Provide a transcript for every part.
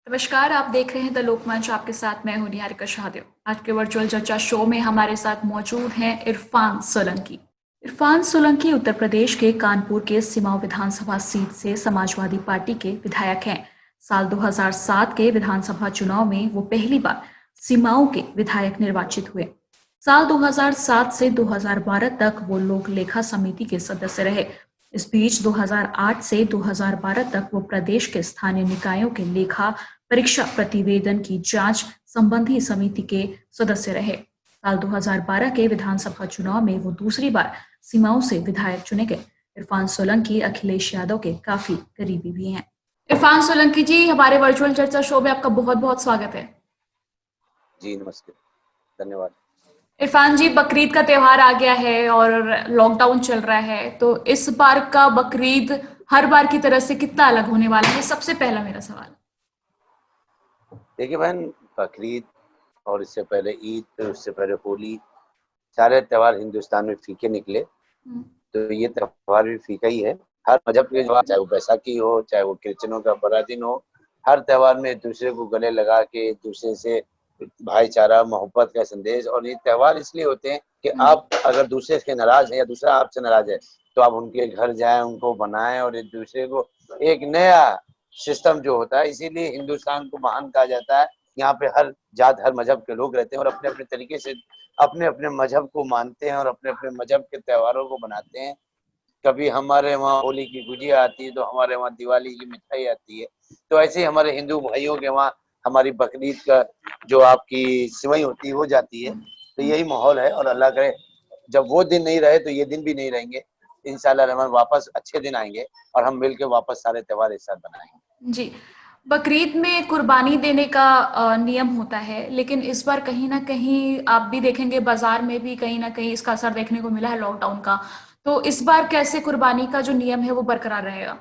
नमस्कार, आप देख रहे हैं द लोकमंच। आपके साथ मैं हूं निहारिका शाहदेव। आज के वर्चुअल चर्चा शो में हमारे साथ मौजूद हैं इरफान सोलंकी। इरफान सोलंकी उत्तर प्रदेश के कानपुर के सिमाओं विधानसभा सीट से समाजवादी पार्टी के विधायक हैं। साल 2007 के विधानसभा चुनाव में वो पहली बार सिमाओं के विधायक निर्वाचित हुए। साल 2007 से 2012 तक वो लोक लेखा समिति के सदस्य रहे। इस बीच 2008 से 2012 तक वो प्रदेश के स्थानीय निकायों के लेखा परीक्षा प्रतिवेदन की जांच संबंधी समिति के सदस्य रहे। साल 2012 के विधानसभा चुनाव में वो दूसरी बार सिमाओं से विधायक चुने गए। इरफान सोलंकी अखिलेश यादव के काफी करीबी भी हैं। इरफान सोलंकी जी, हमारे वर्चुअल चर्चा शो में आपका बहुत बहुत स्वागत है। जी नमस्ते, धन्यवाद। इरफान जी, बकरीद का त्योहार आ गया है और लॉकडाउन चल रहा है, तो इस बार का बकरीद हर बार की तरह से कितना अलग होने वाला है? सबसे पहला मेरा सवाल। देखिए बहन, बकरीद और इससे पहले ईद, फिर उससे पहले होली, सारे त्यौहार हिंदुस्तान में फीके निकले। तो ये त्यौहार भी फीका ही है। हर मजहब के त्योहार, चाहे वो बैसाखी हो, चाहे वो क्रिश्चियनों का बड़ा दिन हो, हर त्यौहार में एक दूसरे को गले लगा के, एक दूसरे से भाईचारा, मोहब्बत का संदेश। और ये त्यौहार इसलिए होते हैं कि आप अगर दूसरे से नाराज है या दूसरा आपसे नाराज है, तो आप उनके घर जाएं, उनको बनाएं और एक दूसरे को एक नया सिस्टम जो होता है। इसीलिए हिंदुस्तान को महान कहा जाता है। यहाँ पे हर जात, हर मजहब के लोग रहते हैं और अपने अपने तरीके से अपने अपने मजहब को मानते हैं और अपने अपने मजहब के त्योहारों को बनाते हैं। कभी हमारे वहाँ होली की गुजिया आती है, तो हमारे वहाँ दिवाली की मिठाई आती है। तो ऐसे ही हमारे हिंदू भाइयों के वहाँ हमारी बकरीद का जो आपकी सिवई होती है वो जाती है। तो यही माहौल है और अल्लाह करे जब वो दिन नहीं रहे तो ये दिन भी नहीं रहेंगे। इंशाल्लाह रहमान वापस अच्छे दिन आएंगे और हम मिलकर वापस सारे त्योहार एक साथ बनाएंगे। जी, बकरीद में कुर्बानी देने का नियम होता है, लेकिन इस बार कहीं ना कहीं आप भी देखेंगे बाजार में भी कहीं ना कहीं इसका असर देखने को मिला है लॉकडाउन का। तो इस बार कैसे कुर्बानी का जो नियम है वो बरकरार रहेगा?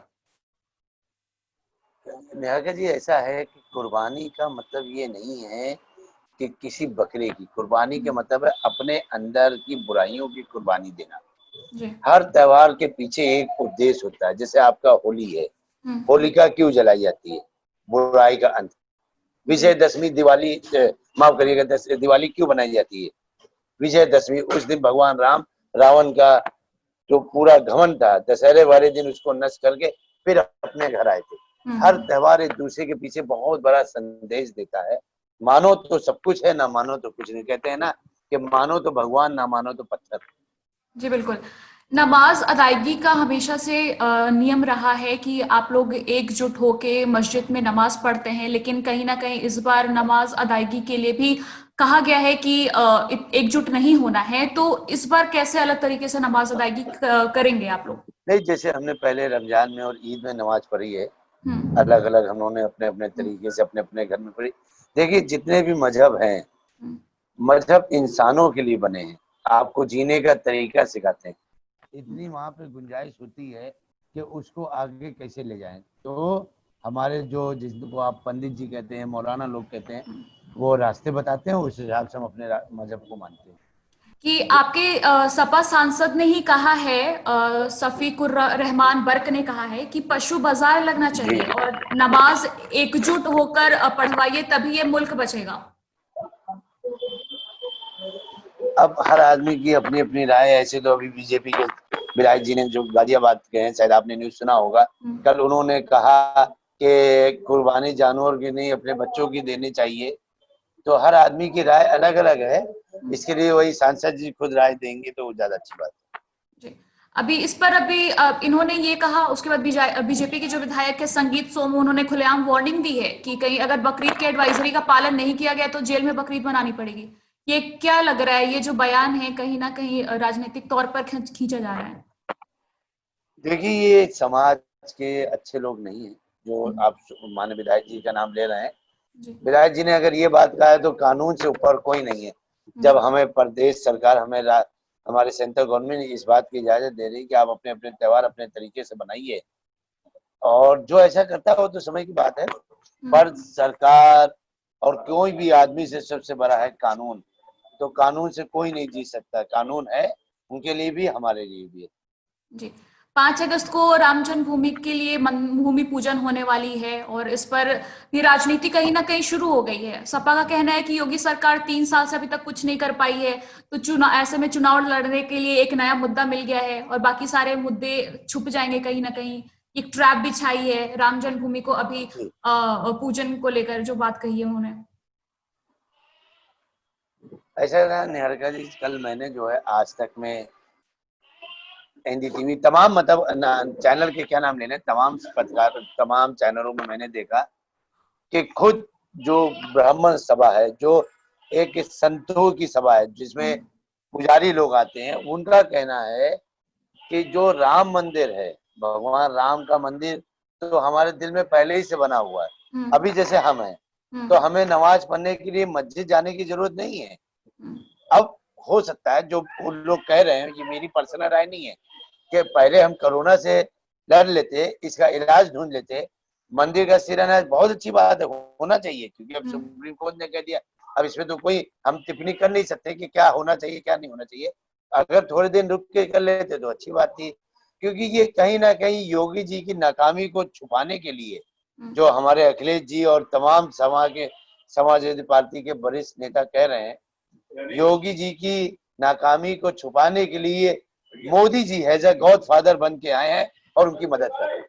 निहारिका जी, ऐसा है कि कुर्बानी का मतलब ये नहीं है कि किसी बकरे की कुर्बानी के मतलब है अपने अंदर की बुराइयों की कुर्बानी देना। जी। हर त्योहार के पीछे एक उद्देश्य होता है। जैसे आपका होली है, होलिका क्यों जलाई जाती है? बुराई का अंत। जी। विजयदशमी, दिवाली, माफ करिएगा, दिवाली क्यों बनाई जाती है? विजयदशमी, उस दिन भगवान राम रावण का जो पूरा घमंड था, दशहरे वाले दिन उसको नष्ट करके फिर अपने घर आए थे। हर त्योहार एक दूसरे के पीछे बहुत बड़ा संदेश देता है। मानो तो सब कुछ है, ना मानो तो कुछ नहीं। कहते हैं ना कि मानो तो भगवान, ना मानो तो पत्थर। जी बिल्कुल। नमाज अदायगी का हमेशा से नियम रहा है कि आप लोग एकजुट होके मस्जिद में नमाज पढ़ते हैं, लेकिन कहीं ना कहीं इस बार नमाज अदायगी के लिए भी कहा गया है कि एकजुट नहीं होना है। तो इस बार कैसे अलग तरीके से नमाज अदायगी करेंगे आप लोग? नहीं, जैसे हमने पहले रमजान में और ईद में नमाज पढ़ी है, हम्म। अलग अलग हम लोगों ने अपने अपने तरीके से अपने अपने घर में पढ़ी। देखिए, जितने भी मजहब हैं, हम्म। मजहब इंसानों के लिए बने हैं, आपको जीने का तरीका सिखाते हैं। इतनी वहां पे गुंजाइश होती है कि उसको आगे कैसे ले जाएं। तो हमारे जो, जिसको आप पंडित जी कहते हैं, मौलाना लोग कहते हैं, वो रास्ते बताते हैं। उस हिसाब से हम अपने मजहब को मानते हैं। कि आपके सपा सांसद ने ही कहा है, सफीकुर रहमान बर्क ने कहा है कि पशु बाजार लगना जी, चाहिए और नमाज एकजुट होकर पढ़वाइए, तभी ये मुल्क बचेगा। अब हर आदमी की अपनी अपनी राय है। ऐसे तो अभी बीजेपी के विधायक जी ने जो गाजियाबाद के हैं, शायद आपने न्यूज सुना होगा, कल उन्होंने कहा कि कुर्बानी जानवर की नहीं, अपने बच्चों की देनी चाहिए। तो हर आदमी की राय अलग अलग है। इसके लिए वही सांसद जी खुद राय देंगे तो ज्यादा अच्छी बात है। जी। अभी इस पर इन्होंने ये कहा, उसके बाद बीजेपी के जो विधायक है संगीत सोमू, उन्होंने खुलेआम वार्निंग दी है कि कहीं अगर बकरीद के एडवाइजरी का पालन नहीं किया गया तो जेल में बकरीद मनानी पड़ेगी। ये क्या लग रहा है, ये जो बयान है कहीं ना कहीं राजनीतिक तौर पर खींचा जा रहा है? देखिए, ये समाज के अच्छे लोग नहीं है जो आप माननीय विधायक जी का नाम ले रहे हैं। जी। विधायक जी ने अगर ये बात कहा है तो कानून से ऊपर कोई नहीं है। जब हमें प्रदेश सरकार, हमारे सेंट्रल गवर्नमेंट इस बात की इजाजत दे रही है कि आप अपने अपने त्योहार अपने तरीके से बनाइए, और जो ऐसा करता है वो तो समय की बात है। पर सरकार और कोई भी आदमी से सबसे बड़ा है कानून। तो कानून से कोई नहीं जीत सकता। कानून है उनके लिए भी, हमारे लिए भी है। जी। 5 अगस्त को राम जन्मभूमि के लिए भूमि पूजन होने वाली है और इस पर ये राजनीति कहीं ना कहीं शुरू हो गई है। सपा का कहना है कि योगी सरकार 3 साल से अभी तक कुछ नहीं कर पाई है, तो चुनाव ऐसे में चुनाव लड़ने के लिए एक नया मुद्दा मिल गया है और बाकी सारे मुद्दे छुप जाएंगे कहीं ना कहीं। एक ट्रैप बिछाई है राम जन्मभूमि को अभी पूजन को लेकर जो बात कही है उन्होंने। ऐसा रहा निहारिका जी, कल मैंने जो है आज तक में एनडीटीवी तमाम मतलब चैनल के क्या नाम लेने, तमाम पत्रकार तमाम चैनलों में मैंने देखा कि खुद जो ब्राह्मण सभा है, जो एक संतों की सभा है जिसमें पुजारी लोग आते हैं, उनका कहना है कि जो राम मंदिर है, भगवान राम का मंदिर तो हमारे दिल में पहले ही से बना हुआ है। अभी जैसे हम हैं तो हमें नमाज पढ़ने के लिए मस्जिद जाने की जरूरत नहीं है। अब हो सकता है जो लोग कह रहे हैं, ये मेरी पर्सनल राय नहीं है, कि पहले हम कोरोना से लड़ लेते, इसका इलाज ढूंढ लेते, मंदिर का शिलान्यास बहुत अच्छी बात है, होना चाहिए, क्योंकि अब सुप्रीम कोर्ट ने कह दिया। अब इसमें तो कोई हम टिप्पणी कर नहीं सकते कि क्या होना चाहिए क्या नहीं होना चाहिए। अगर थोड़े दिन रुक के कर लेते तो अच्छी बात थी, क्योंकि ये कहीं ना कहीं योगी जी की नाकामी को छुपाने के लिए जो हमारे अखिलेश जी और तमाम समाजवादी पार्टी के वरिष्ठ नेता कह रहे हैं, योगी जी की नाकामी को छुपाने के लिए Modi ji as a godfather बन के आए हैं और उनकी मदद कर रहे हैं।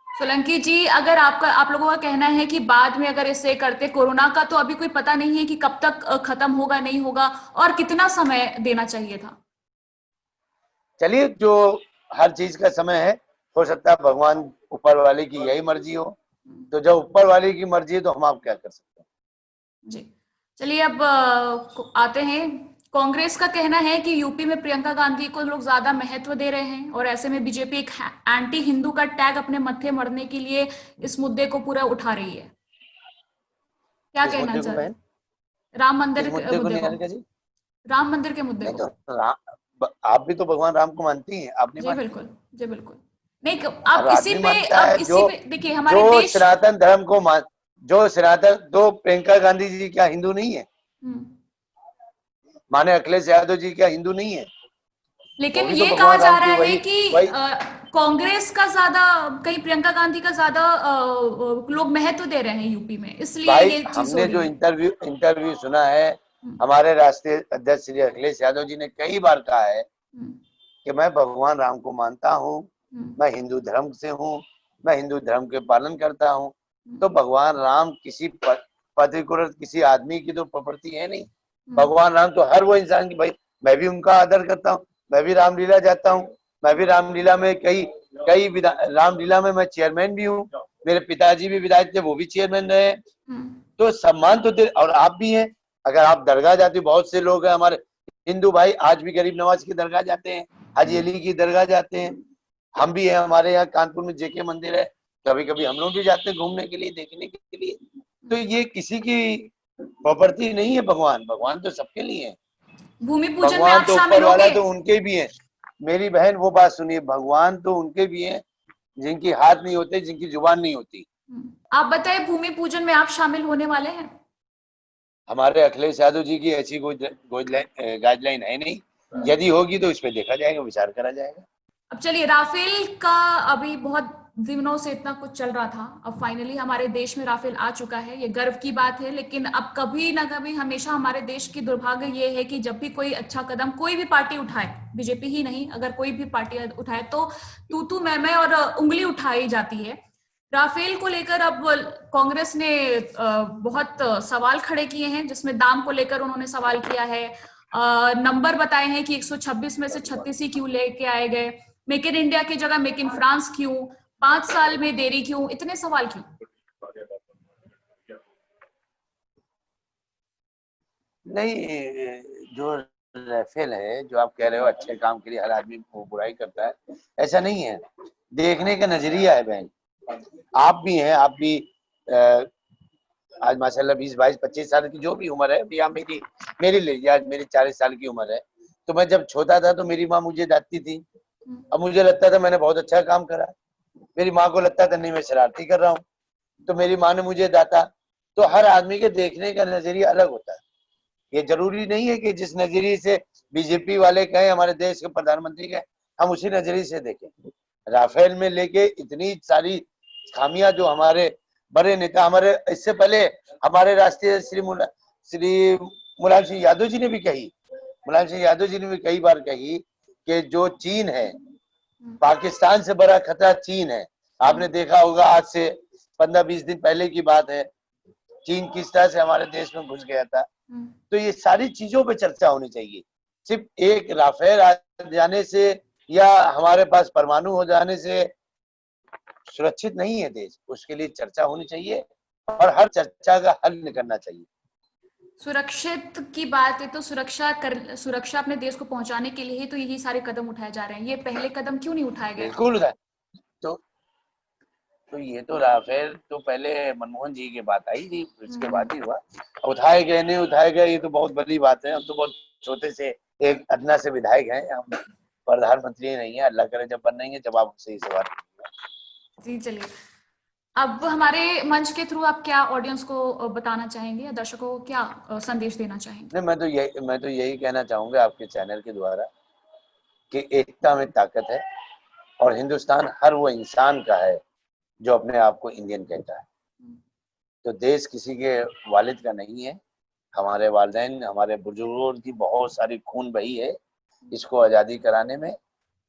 सोलंकी जी, अगर आप लोगों का कहना है कि बाद में अगर इसे करते, कोरोना का तो अभी कोई पता नहीं है कि कब तक खत्म होगा नहीं होगा और कितना समय देना चाहिए था। चलिए, जो हर चीज का समय है, हो सकता है भगवान ऊपर वाले की यही मर्जी हो, तो जब ऊपर वाले की मर्जी है तो हम आप क्या कर सकते हैं। जी, चलिए अब आते हैं। कांग्रेस का कहना है कि यूपी में प्रियंका गांधी को लोग ज्यादा महत्व दे रहे हैं और ऐसे में बीजेपी एक एंटी हिंदू का टैग अपने मत्थे मढ़ने के लिए इस मुद्दे को पूरा उठा रही है। क्या किस कहना मुद्दे को चाहते? बहन? राम मंदिर किस के मुद्दे को मुद्दे को, निहारिका जी? राम मंदिर के मुद्दे नहीं को। तो आप भी तो भगवान राम को मानती हैं, आप नहीं जी मानती? बिल्कुल, जी बिल्कुल। नहीं, हर आदमी मानता अब है। इसी पे देखिए हमारे जो देश। सनातन धर्म को मान जो सनातन तो प्रियंका गांधी जी क्या हिंदू नहीं है? हम्म। माने अखिलेश यादव जी क्या हिंदू नहीं है? वो लेकिन भी तो ये कहा भगवान जा राम की रहा है वही कि वही कांग्रेस का ज्यादा, कहीं प्रियंका गांधी का ज्यादा लोग महत्व दे रहे हैं यूपी में, इसलिए भाई, ये चीज हो हमने रही जो है। इंटरव्यू सुना है, हम्म, हमारे राष्ट्रीय अध्यक्ष श्री अखिलेश यादव जी ने कई बार कहा है हम्म, कि मैं भगवान राम को मानता हूँ, हम्म, मैं हिंदू धर्म से हूँ, मैं हिंदू धर्म के पालन करता हूँ। हम्म, तो भगवान राम किसी पर्टिकुलर किसी आदमी की तो प्रॉपर्टी है नहीं। हम्म, भगवान राम तो हर वो इंसान की, भाई मैं भी उनका आदर करता हूँ, मैं भी रामलीला जाता हूँ, मैं भी रामलीला में कई कई रामलीला में मैं चेयरमैन भी हूँ, मेरे पिताजी भी विधायक थे, वो भी चेयरमैन रहे। हम्म, तो सम्मान तो दे, और आप भी हैं। अगर आप दरगाह जाते, बहुत से लोग हैं हमारे हिंदू भाई आज भी गरीब नवाज की दरगाह जाते हैं, हाजी अली की दरगाह जाते हैं। हम भी हैं, हमारे यहाँ कानपुर में जेके मंदिर है, कभी कभी हम लोग भी जाते हैं घूमने के लिए, देखने के लिए। तो ये किसी की प्रॉपर्टी नहीं है। भगवान भगवान तो सबके लिए है। भूमि पूजन में भगवान आप तो ऊपर शामिल वाला होंगे? तो उनके भी है। मेरी बहन वो बात सुनिए, भगवान तो उनके भी है जिनकी हाथ नहीं होते, जिनकी जुबान नहीं होती। आप बताएं, भूमि पूजन में आप शामिल होने वाले हैं? हमारे अखिलेश यादव जी की ऐसी कोई गाइडलाइन है नहीं। यदि होगी तो इस पे देखा जाएगा, विचार करा जाएगा। अब चलिए, राफेल का अभी बहुत दिनों से इतना कुछ चल रहा था, अब फाइनली हमारे देश में राफेल आ चुका है, ये गर्व की बात है। लेकिन अब कभी ना कभी हमेशा हमारे देश की दुर्भाग्य ये है कि जब भी कोई अच्छा कदम कोई भी पार्टी उठाए, बीजेपी ही नहीं, अगर कोई भी पार्टी उठाए तो तू मैं और उंगली उठाई जाती है। राफेल को लेकर अब कांग्रेस ने बहुत सवाल खड़े किए हैं, जिसमें दाम को लेकर उन्होंने सवाल किया है, नंबर बताए हैं कि 126 में से 36 ही क्यों लेके आए गए, मेक इन इंडिया की जगह मेक इन फ्रांस क्यों, 5 साल में देरी क्यों, इतने सवाल क्यों? नहीं, जो राफेल है, जो आप कह रहे हो अच्छे काम के लिए हर आदमी को बुराई करता है, ऐसा नहीं है। देखने का नजरिया है बहन। आप भी हैं, आप भी आज माशाल्लाह 20, 22, 25 साल की जो भी उम्र है, या मेरी लीजिए, आज मेरी 40 साल की उम्र है। तो मैं जब छोटा था तो मेरी माँ मुझे डांटती थी। अब मुझे लगता था मैंने बहुत अच्छा काम करा। मेरी माँ को लगता था नहीं, मैं शरारती कर रहा हूँ, तो मेरी माँ ने मुझे डांटा। तो हर आदमी के देखने का नजरिया अलग होता है। ये जरूरी नहीं है कि जिस नजरिए से बीजेपी वाले कहें, हमारे देश के प्रधानमंत्री कहें, हम उसी नजरिए से देखें। राफेल में लेके इतनी सारी खामियां जो हमारे बड़े नेता, हमारे इससे पहले हमारे राष्ट्रीय श्री मुलायम सिंह यादव जी ने भी कही, मुलायम सिंह यादव जी ने भी कई बार कही कि जो चीन है, पाकिस्तान से बड़ा खतरा चीन है। आपने देखा होगा, आज से 15-20 दिन पहले की बात है, चीन किस तरह से हमारे देश में घुस गया था। तो ये सारी चीजों पे चर्चा होनी चाहिए। सिर्फ एक राफेल आ जाने से या हमारे पास परमाणु हो जाने से सुरक्षित नहीं है देश, उसके लिए चर्चा होनी चाहिए और हर चर्चा का हल निकलना चाहिए। सुरक्षित की बात है तो सुरक्षा अपने देश को पहुंचाने के लिए ही तो यही सारे कदम उठाए जा रहे हैं। ये पहले कदम क्यों नहीं उठाए गए? बिल्कुल है। तो ये तो राफेल तो पहले मनमोहन जी की बात आई थी, इसके बाद ही हुआ। उठाए गए नहीं उठाए गए ये तो बहुत बड़ी बात है। हम तो बहुत छोटे से एक अदना से विधायक हैं, हम प्रधानमंत्री नहीं है। अल्लाह करे जब बनेंगे जब आप उससे सवाल। जी चलिए, अब हमारे मंच के थ्रू आप क्या ऑडियंस को बताना चाहेंगे या दर्शकों को क्या संदेश देना चाहेंगे? नहीं, मैं तो यही कहना चाहूंगा आपके चैनल के द्वारा कि एकता में ताकत है और हिंदुस्तान हर वो इंसान का है जो अपने आप को इंडियन कहता है। तो देश किसी के वालिद का नहीं है। हमारे वालिदैन, हमारे बुजुर्गों की बहुत सारी खून बही है इसको आज़ादी कराने में।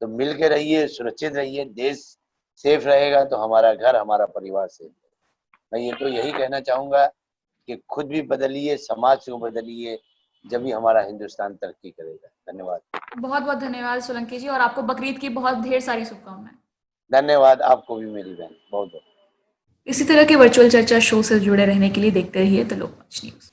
तो मिल के रहिए, सुरक्षित रहिए। देश सेफ रहेगा तो हमारा घर, हमारा परिवार सेफ है। मैं ये तो यही कहना चाहूंगा कि खुद भी बदलिए, समाज को बदलिए, जब भी हमारा हिंदुस्तान तरक्की करेगा। धन्यवाद। बहुत बहुत धन्यवाद सोलंकी जी, और आपको बकरीद की बहुत ढेर सारी शुभकामनाएं। धन्यवाद, आपको भी मेरी बहन, बहुत बहुत। इसी तरह के वर्चुअल चर्चा शो से जुड़े रहने के लिए देखते रहिए द लोकमंच न्यूज।